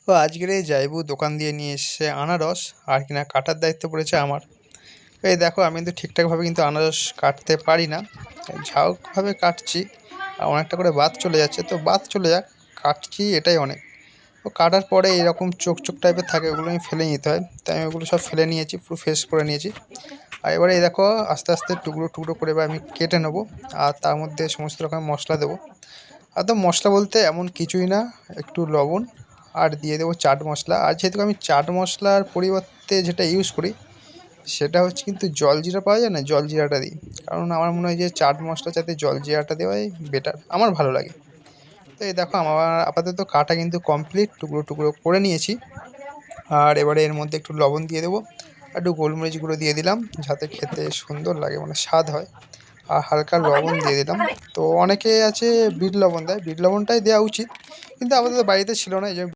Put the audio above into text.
তো আজকের এই জাইবু দোকান দিয়ে নিয়ে এসছে আনারস, আর কিনা কাটার দায়িত্ব পড়েছে আমার। তো এই দেখো, আমি কিন্তু ঠিকঠাকভাবে কিন্তু আনারস কাটতে পারি না, ঝাউকভাবে কাটছি আর অনেকটা করে বাদ চলে যাচ্ছে। তো বাদ চলে যাক, কাটছি এটাই অনেক। তো কাটার পরে এরকম চোখ চোখ টাইপের থাকে, ওগুলো আমি ফেলে নিতে হয়। তাই আমি ওগুলো সব ফেলে নিয়েছি, পুরো ফ্রেশ করে নিয়েছি। আর এবারে এই দেখো, আস্তে আস্তে টুকরো টুকরো করে এবার আমি কেটে নেবো, আর তার মধ্যে সমস্ত রকম মশলা দেবো। আর তো মশলা বলতে এমন কিছুই না, একটু লবণ আর দিয়ে দেবো চাট মশলা। আর যেহেতু আমি চাট মশলার পরিবর্তে যেটা ইউজ করি সেটা হচ্ছে কিন্তু জলজিরা পাওয়া যায় না, জলজিরাটা দিই। কারণ আমার মনে হয় যে চাট মশলার সাথে জলজিরাটা দেওয়াই বেটার, আমার ভালো লাগে। তো এই দেখো, আমার আপাতত কাটা কিন্তু কমপ্লিট, টুকরো টুকরো করে নিয়েছি। আর এবারে এর মধ্যে একটু লবণ দিয়ে দেবো, আর একটু গোলমরিচ গুঁড়ো দিয়ে দিলাম, যাতে খেতে সুন্দর লাগে, মানে স্বাদ হয়। আর হালকা লবণ দিয়ে দিলাম। তো অনেকে আছে বিট লবণ দেয়, বিট লবণটাই দেওয়া উচিত, কিন্তু আমাদের বাড়িতে ছিল না, এই জন্য